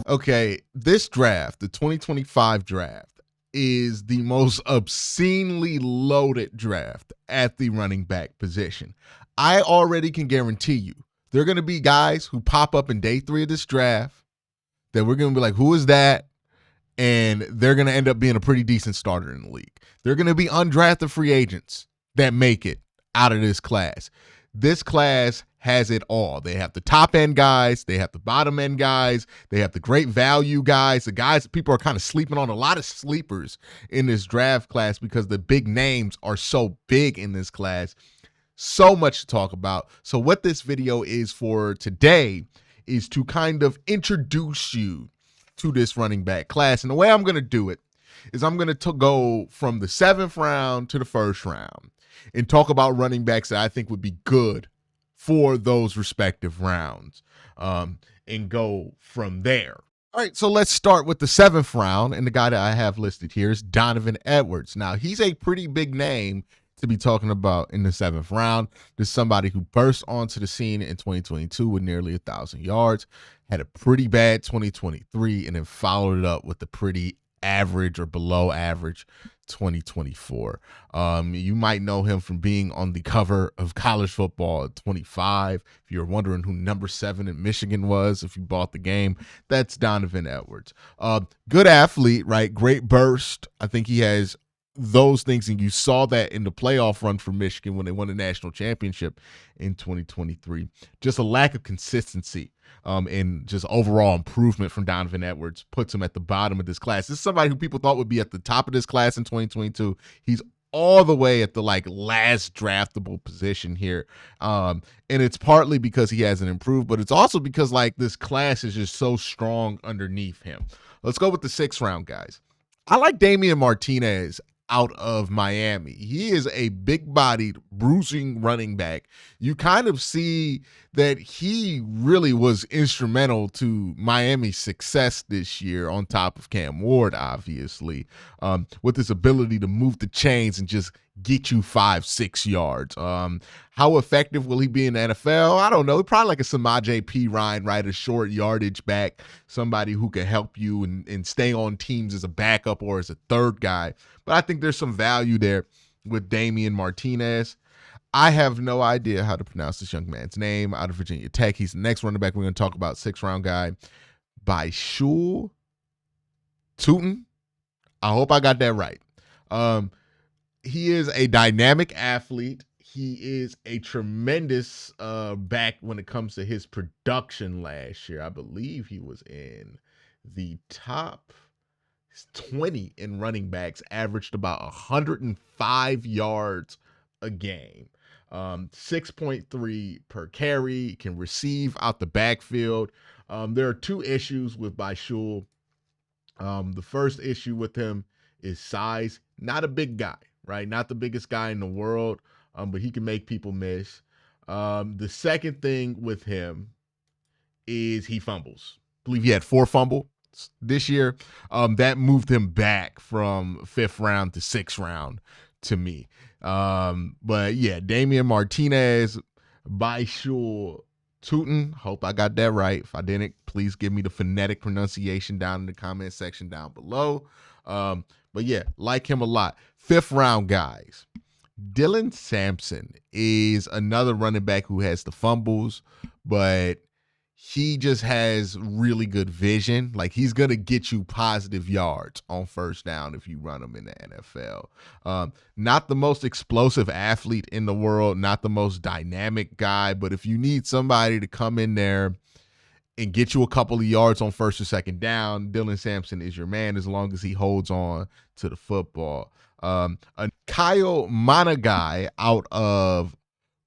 Okay, this draft, the 2025 draft, is the most obscenely loaded draft at the running back position. I already can guarantee you there are going to be guys who pop up in day 3 of this draft that we're going to be like, who is that? And they're going to end up being a pretty decent starter in the league. They're going to be undrafted free agents that make it out of this class. This class has it all. They have the top end guys, they have the bottom end guys, they have the great value guys, the guys that people are kind of sleeping on. A lot of sleepers in this draft class because the big names are so big in this class. So much to talk about. So what this video is for today is to kind of introduce you to this running back class. And the way I'm going to do it is I'm going to go from the 7th round to the 1st round and talk about running backs that I think would be good for those respective rounds, and go from there. All right, so let's start with the 7th round, and the guy that I have listed here is Donovan Edwards. Now, he's a pretty big name to be talking about in the 7th round. This is somebody who burst onto the scene in 2022 with nearly 1,000 yards, had a pretty bad 2023, and then followed it up with a pretty average or below average 2024. You might know him from being on the cover of College Football at 25. If you're wondering who number 7 in Michigan was, if you bought the game, that's Donovan Edwards. Good athlete, right? Great burst. I think he has those things, and you saw that in the playoff run for Michigan when they won the national championship in 2023. Just a lack of consistency and just overall improvement from Donovan Edwards puts him at the bottom of this class. This is somebody who people thought would be at the top of this class in 2022. He's all the way at the last draftable position here. And it's partly because he hasn't improved, but it's also because this class is just so strong underneath him. Let's go with the 6th round, guys. I like Damian Martinez out of Miami. He is a big-bodied, bruising running back. You kind of see that he really was instrumental to Miami's success this year, on top of Cam Ward, obviously, with his ability to move the chains and just get you 5-6 yards. How effective will he be in the NFL? I don't know. Probably like a Samaje Perine, right? A short yardage back, somebody who can help you and stay on teams as a backup or as a third guy. But I think there's some value there with Damian Martinez. I have no idea how to pronounce this young man's name, out of Virginia Tech. He's the next running back we're going to talk about, 6th round guy, Baishul Tootin. I hope I got that right. He is a dynamic athlete. He is a tremendous back when it comes to his production last year. I believe he was in the top 20 in running backs, averaged about 105 yards a game. 6.3 per carry, can receive out the backfield. There are 2 issues with Baishul. The first issue with him is size. Not a big guy, right? Not the biggest guy in the world, but he can make people miss. The second thing with him is he fumbles. I believe he had 4 fumbles this year. That moved him back from 5th round to 6th round to me. But yeah, Damian Martinez, Baishul Tootin. Hope I got that right. If I didn't, please give me the phonetic pronunciation down in the comment section down below. But yeah, like him a lot. 5th round guys. Dylan Sampson is another running back who has the fumbles, but he just has really good vision. He's going to get you positive yards on 1st down if you run him in the NFL. Not the most explosive athlete in the world, not the most dynamic guy, but if you need somebody to come in there and get you a couple of yards on 1st or 2nd down, Dylan Sampson is your man as long as he holds on to the football. A Kyle Monagai out of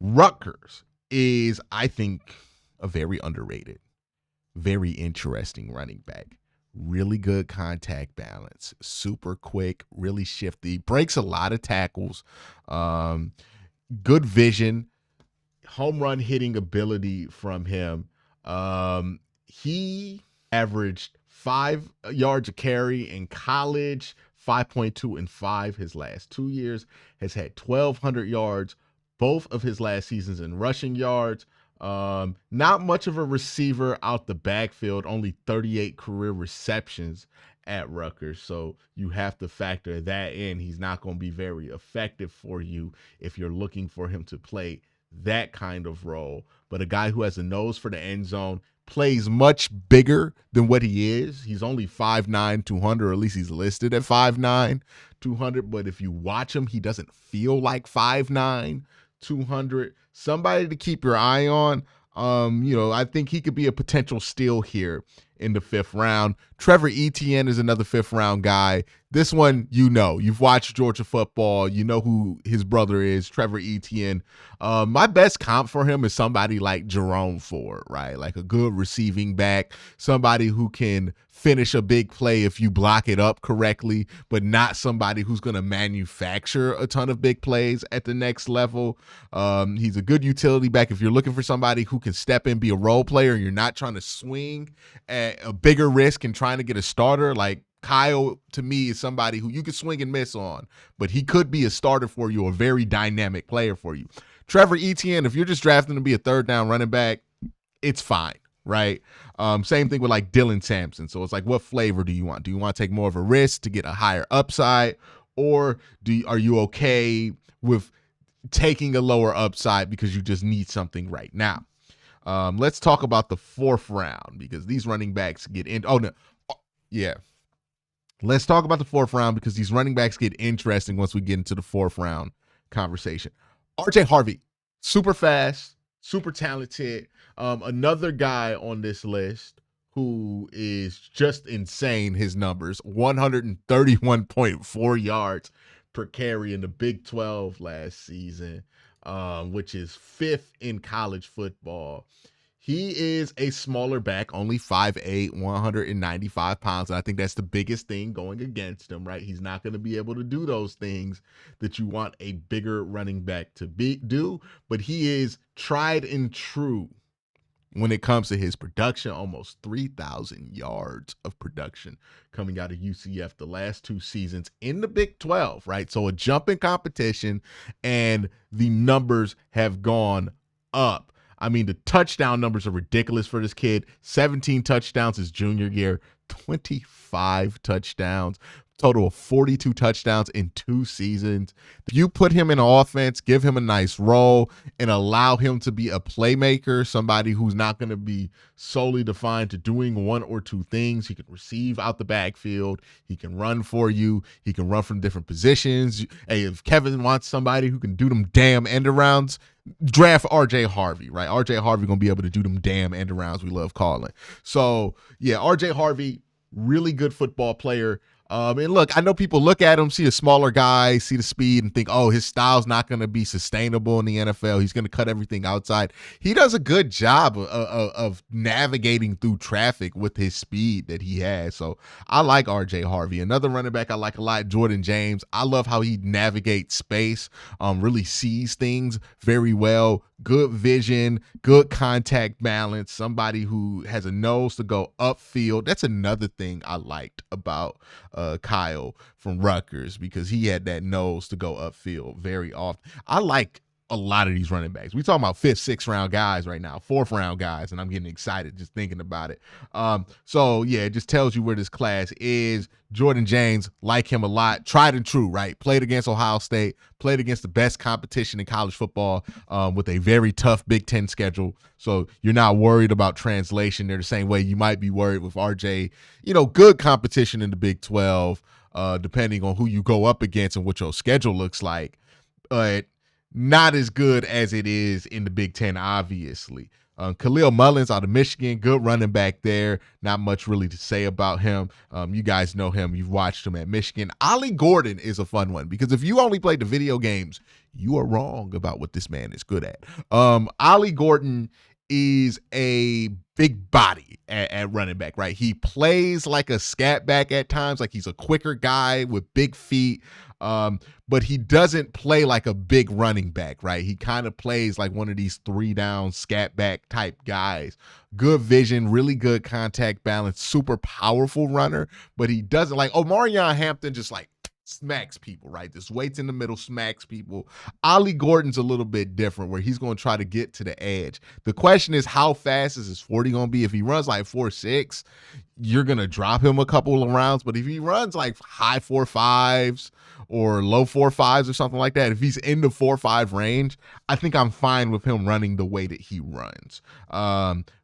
Rutgers is, I think, a very underrated, very interesting running back. Really good contact balance, super quick, really shifty, breaks a lot of tackles, good vision, home run hitting ability from him. He averaged 5 yards a carry in college, 5.2 and 5 his last 2 years, has had 1,200 yards both of his last seasons in rushing yards. Not much of a receiver out the backfield, only 38 career receptions at Rutgers. So you have to factor that in. He's not going to be very effective for you if you're looking for him to play that kind of role. But a guy who has a nose for the end zone, plays much bigger than what he is. He's only 5'9", 200, or at least he's listed at 5'9", 200. But if you watch him, he doesn't feel like 5'9", 200. Somebody to keep your eye on. I think he could be a potential steal here in the 5th round. Trevor Etienne is another 5th round guy. This one, you've watched Georgia football. You know who his brother is, Trevor Etienne. My best comp for him is somebody like Jerome Ford, right? Like a good receiving back, somebody who can finish a big play if you block it up correctly, but not somebody who's going to manufacture a ton of big plays at the next level. He's a good utility back if you're looking for somebody who can step in, be a role player, and you're not trying to swing at a bigger risk and trying to get a starter. Like Kyle, to me, is somebody who you could swing and miss on, but he could be a starter for you, a very dynamic player for you. Trevor Etienne, if you're just drafting to be a 3rd down running back, it's fine, right? Same thing with like Dylan Sampson. So it's like, what flavor do you want? Do you want to take more of a risk to get a higher upside, or are you okay with taking a lower upside because you just need something right now? Let's talk about the 4th round, because these running backs get in. Oh, no. Yeah. Let's talk about the 4th round, because these running backs get interesting once we get into the 4th round conversation. RJ Harvey, super fast, super talented. Another guy on this list who is just insane, his numbers, 131.4 yards per carry in the Big 12 last season, which is 5th in college football. He is a smaller back, only 5'8", 195 pounds. And I think that's the biggest thing going against him, right? He's not going to be able to do those things that you want a bigger running back to do. But he is tried and true when it comes to his production. Almost 3,000 yards of production coming out of UCF the last 2 seasons in the Big 12, right? So a jump in competition, and the numbers have gone up. I mean, the touchdown numbers are ridiculous for this kid. 17 touchdowns his junior year, 25 touchdowns, total of 42 touchdowns in 2 seasons. If you put him in offense, give him a nice role, and allow him to be a playmaker, somebody who's not going to be solely defined to doing 1 or 2 things. He can receive out the backfield. He can run for you. He can run from different positions. Hey, if Kevin wants somebody who can do them damn end arounds, draft RJ Harvey, right? RJ Harvey going to be able to do them damn end arounds we love calling. So, yeah, RJ Harvey, really good football player. And look, I know people look at him, see a smaller guy, see the speed, and think, oh, his style's not going to be sustainable in the NFL. He's going to cut everything outside. He does a good job of navigating through traffic with his speed that he has. So I like RJ Harvey. Another running back I like a lot, Jordan James. I love how he navigates space, really sees things very well. Good vision, good contact balance, somebody who has a nose to go upfield. That's another thing I liked about Kyle from Rutgers, because he had that nose to go upfield very often. I like a lot of these running backs. We talking about 5th, 6th round guys right now, 4th round guys, and I'm getting excited just thinking about it. So yeah, it just tells you where this class is. Jordan James, like him a lot, tried and true, right? Played against Ohio State, played against the best competition in college football, with a very tough Big Ten schedule. So you're not worried about translation there the same way you might be worried with RJ. Good competition in the Big 12, depending on who you go up against and what your schedule looks like. But not as good as it is in the Big Ten, obviously. Khalil Mullins out of Michigan, good running back there. Not much really to say about him. You guys know him. You've watched him at Michigan. Ollie Gordon is a fun one, because if you only played the video games, you are wrong about what this man is good at. Ollie Gordon is a big body at running back, right? He plays like a scat back at times, like he's a quicker guy with big feet. But he doesn't play like a big running back, right? He kind of plays like one of these 3-down scat back type guys. Good vision, really good contact balance, super powerful runner, but he doesn't like Omarion Hampton just like smacks people, right? This waits in the middle, smacks people. Ollie Gordon's a little bit different where he's going to try to get to the edge. The question is, how fast is his 40 going to be? If he runs like 4.6, you're going to drop him a couple of rounds. But if he runs like high 4.5s or low 4.5s or something like that, if he's in the 4.5 range, I think I'm fine with him running the way that he runs.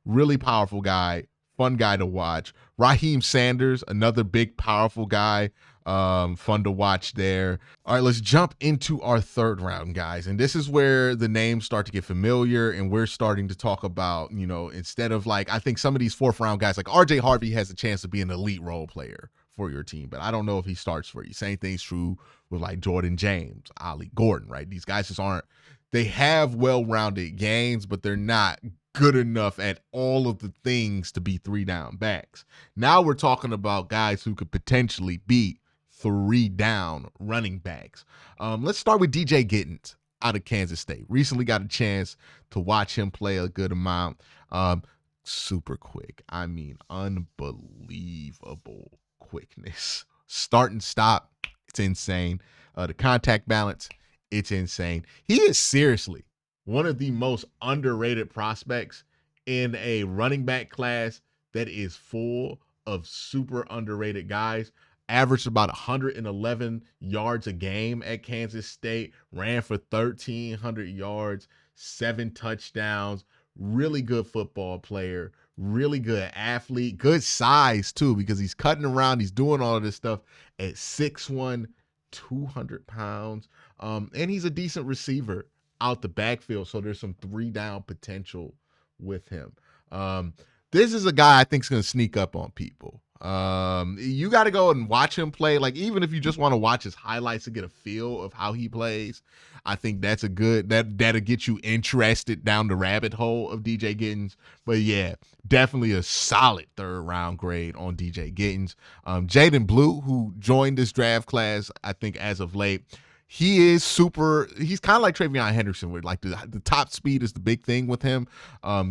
Really powerful guy, fun guy to watch. Raheem Sanders, another big, powerful guy. Fun to watch there. All right, let's jump into our third round, guys. And this is where the names start to get familiar, and we're starting to talk about, instead of like, I think some of these fourth round guys, like RJ Harvey has a chance to be an elite role player for your team, but I don't know if he starts for you. Same thing's true with like Jordan James, Ollie Gordon, right? These guys just aren't, they have well-rounded games, but they're not good enough at all of the things to be 3-down backs. Now we're talking about guys who could potentially be 3-down running backs. Let's start with DJ Giddens out of Kansas State. Recently got a chance to watch him play a good amount. Super quick. I mean, unbelievable quickness. Start and stop, it's insane. The contact balance, it's insane. He is seriously one of the most underrated prospects in a running back class that is full of super underrated guys. Averaged about 111 yards a game at Kansas State, ran for 1,300 yards, 7 touchdowns, really good football player, really good athlete, good size too, because he's cutting around, he's doing all of this stuff at 6'1", 200 pounds, and he's a decent receiver out the backfield, so there's some 3-down potential with him. This is a guy I think is going to sneak up on people. You got to go and watch him play. Like, even if you just want to watch his highlights to get a feel of how he plays, I think that's a good, that'll get you interested down the rabbit hole of DJ Giddens. But yeah, definitely a solid 3rd-round grade on DJ Giddens. Jaden Blue, who joined this draft class, I think as of late, he's kind of like Travion Henderson, where like the top speed is the big thing with him.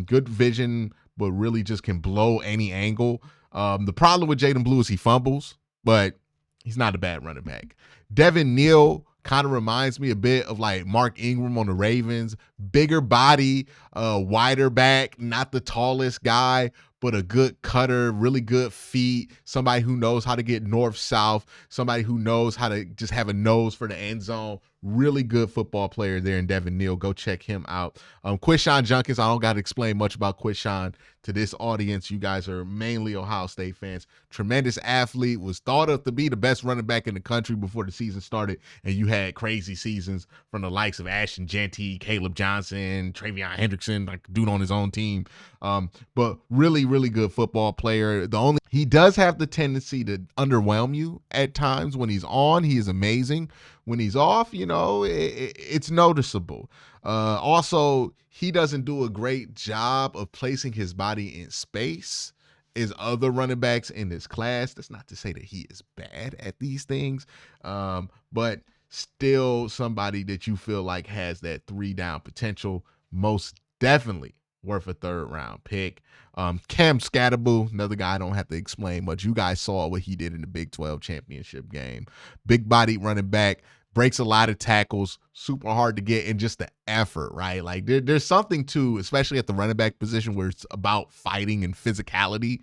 Good vision, but really just can blow any angle. The problem with Jaden Blue is he fumbles, but he's not a bad running back. Devin Neal kind of reminds me a bit of like Mark Ingram on the Ravens. Bigger body, wider back, not the tallest guy, but a good cutter, really good feet, somebody who knows how to get north-south, somebody who knows how to just have a nose for the end zone. Really good football player there in Devin Neal. Go check him out. Quincy Junkins, I don't got to explain much about Quincy to this audience. You guys are mainly Ohio State fans. Tremendous athlete, was thought of to be the best running back in the country before the season started, and you had crazy seasons from the likes of Ashton Jeanty, Caleb Johnson, Travion Hendrickson, like dude on his own team. But really, really good football player. He does have the tendency to underwhelm you at times. When he's on, he is amazing. When he's off, it's noticeable. Also, he doesn't do a great job of placing his body in space as other running backs in this class. That's not to say that he is bad at these things, but still somebody that you feel like has that 3-down potential. Most definitely worth a 3rd-round pick. Cam Scatterboo, another guy I don't have to explain much. You guys saw what he did in the Big 12 championship game. Big-bodied running back, breaks a lot of tackles, super hard to get, and just the effort, right? Like there's something to, especially at the running back position where it's about fighting and physicality.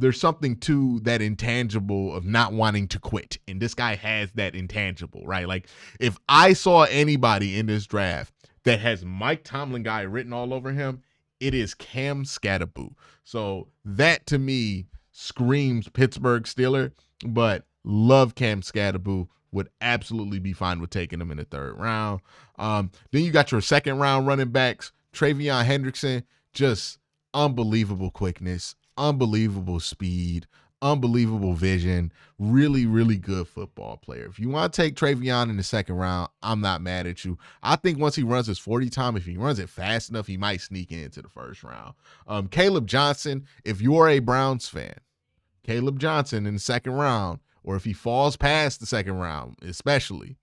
There's something to that intangible of not wanting to quit. And this guy has that intangible, right? Like if I saw anybody in this draft that has Mike Tomlin guy written all over him, it is Cam Scatterboo. So that to me screams Pittsburgh Steeler, but love Cam Scatterboo. Would absolutely be fine with taking him in the 3rd round. Then you got your 2nd-round running backs. Travion Hendrickson, just unbelievable quickness, unbelievable speed, unbelievable vision, really, really good football player. If you want to take Travion in the 2nd round, I'm not mad at you. I think once he runs his 40 time, if he runs it fast enough, he might sneak into the 1st round. Caleb Johnson, if you're a Browns fan, Caleb Johnson in the 2nd round, or if he falls past the 2nd round, especially,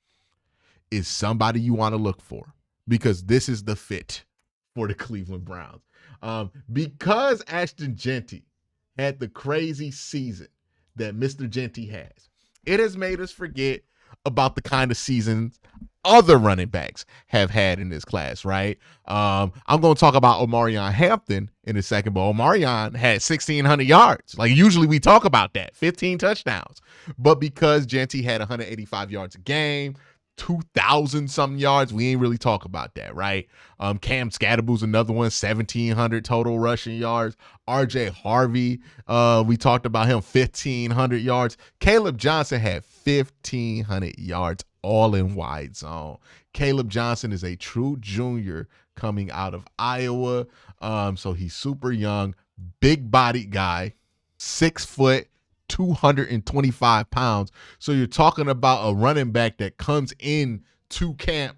is somebody you want to look for, because this is the fit for the Cleveland Browns. Because Ashton Jeanty had the crazy season that Mr. Jeanty has, it has made us forget about the kind of seasons other running backs have had in this class, right? I'm going to talk about Omarion Hampton in a second, but Omarion had 1,600 yards. Like, usually we talk about that, 15 touchdowns. But because Genty had 185 yards a game, 2,000 something yards, we ain't really talk about that, right? Cam Scatterboo's another one, 1,700 total rushing yards. RJ Harvey, we talked about him, 1,500 yards. Caleb Johnson had 1,500 yards all in wide zone. Caleb Johnson is a true junior coming out of Iowa. So he's super young, big bodied guy, 6 foot, 225 pounds. So you're talking about a running back that comes in to camp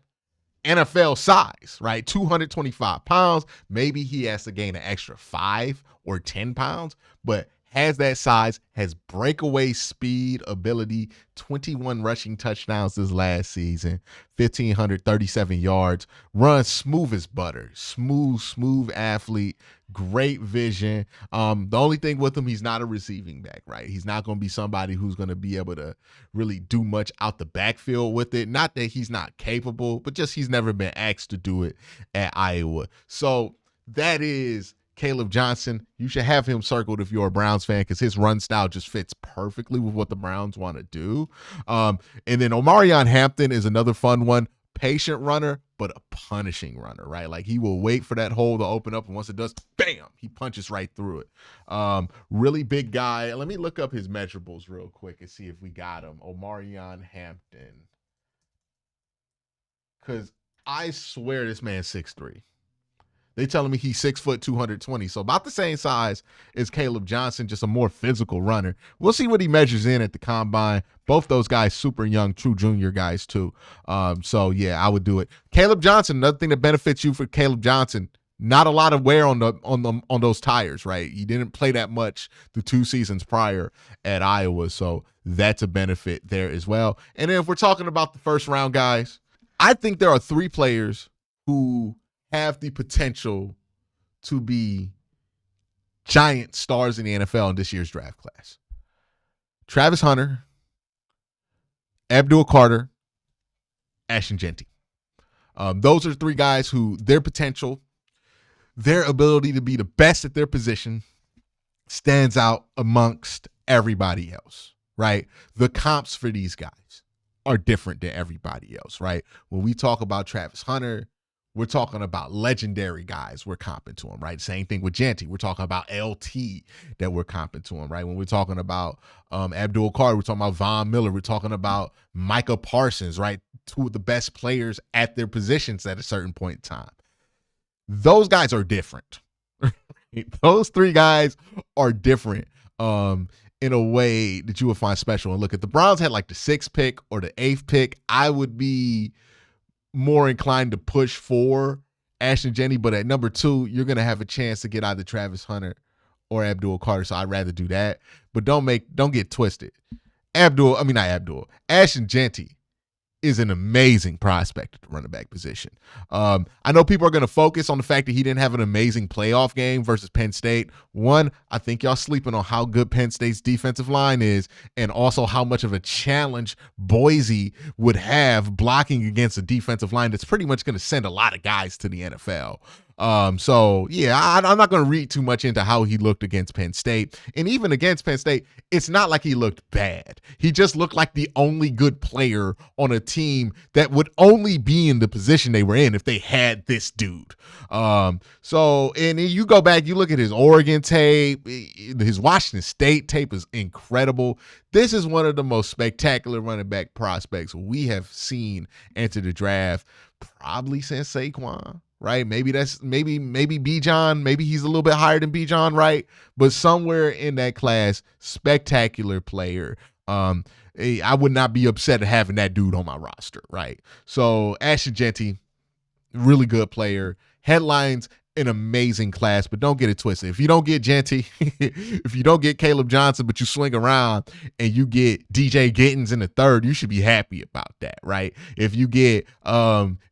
NFL size, right? 225 pounds. Maybe he has to gain an extra 5 or 10 pounds, but has that size, has breakaway speed, ability, 21 rushing touchdowns this last season, 1,537 yards, runs smooth as butter, smooth athlete, great vision. The only thing with him, he's not a receiving back, right? He's not going to be somebody who's going to be able to really do much out the backfield with it. Not that he's not capable, but just he's never been asked to do it at Iowa. So that is Caleb Johnson. You should have him circled if you're a Browns fan, because his run style just fits perfectly with what the Browns want to do. And then Omarion Hampton is another fun one. Patient runner, but a punishing runner, right? Like, he will wait for that hole to open up, and once it does, bam, he punches right through it. Really big guy. Let me look up his measurables real quick and see if we got him. Omarion Hampton. Because I swear this man's 6'3". They telling me he's 6 foot, 220. So about the same size as Caleb Johnson, just a more physical runner. We'll see what he measures in at the combine. Both those guys super young, true junior guys too. So yeah, I would do it. Caleb Johnson, another thing that benefits you for Caleb Johnson, not a lot of wear on those tires, right? You didn't play that much the 2 seasons prior at Iowa, so that's a benefit there as well. And then if we're talking about the first round guys, I think there are 3 players who have the potential to be giant stars in the NFL in this year's draft class. Travis Hunter, Abdul Carter, Ashton Genty. Those are 3 guys who their potential, their ability to be the best at their position stands out amongst everybody else, right? The comps for these guys are different than everybody else, right? When we talk about Travis Hunter, we're talking about legendary guys we're comping to him, right? Same thing with Genty. We're talking about LT that we're comping to him, right? When we're talking about Abdul Carter, we're talking about Von Miller. We're talking about Micah Parsons, right? 2 of the best players at their positions at a certain point in time. Those guys are different. Those 3 guys are different in a way that you would find special. And look, if the Browns had like the 6th pick or the 8th pick, I would be more inclined to push for Ashton Genty, but at number 2, you're going to have a chance to get either Travis Hunter or Abdul Carter, so I'd rather do that. But don't get twisted. Ashton Genty is an amazing prospect at the running back position. I know people are going to focus on the fact that he didn't have an amazing playoff game versus Penn State. One, I think y'all sleeping on how good Penn State's defensive line is, and also how much of a challenge Boise would have blocking against a defensive line that's pretty much going to send a lot of guys to the NFL. So yeah, I'm not going to read too much into how he looked against Penn State. And even against Penn State, it's not like he looked bad. He just looked like the only good player on a team that would only be in the position they were in if they had this dude. So, and you go back, you look at his Oregon tape, his Washington State tape is incredible. This is one of the most spectacular running back prospects we have seen enter the draft probably since Saquon. Right? Maybe Bijan, maybe he's a little bit higher than Bijan, right? But somewhere in that class, spectacular player. I would not be upset at having that dude on my roster, right? So Ashton Genty, really good player. Headlines, an amazing class, but don't get it twisted. If you don't get Genty, if you don't get Caleb Johnson, but you swing around and you get DJ Gittens in the 3rd, you should be happy about that, right? If you get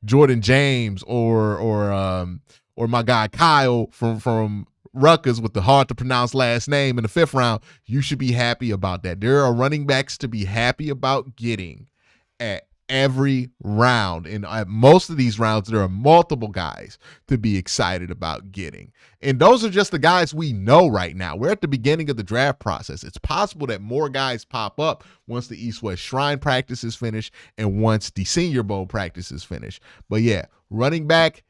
Jordan James or my guy Kyle from Rutgers with the hard to pronounce last name in the 5th round, you should be happy about that. There are running backs to be happy about getting at every round. And at most of these rounds, there are multiple guys to be excited about getting. And those are just the guys we know right now. We're at the beginning of the draft process. It's possible that more guys pop up once the East-West Shrine practice is finished and once the Senior Bowl practice is finished. But yeah, running back,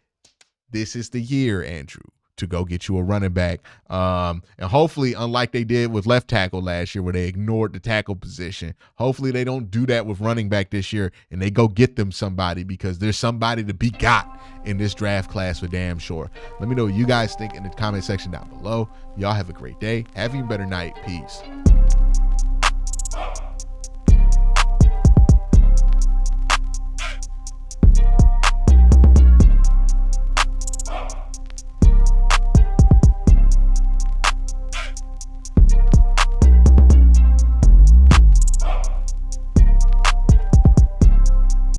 this is the year, Andrew, to go get you a running back. And hopefully, unlike they did with left tackle last year where they ignored the tackle position, hopefully they don't do that with running back this year and they go get them somebody, because there's somebody to be got in this draft class for damn sure. Let me know what you guys think in the comment section down below. Y'all have a great day. Have an even better night. Peace.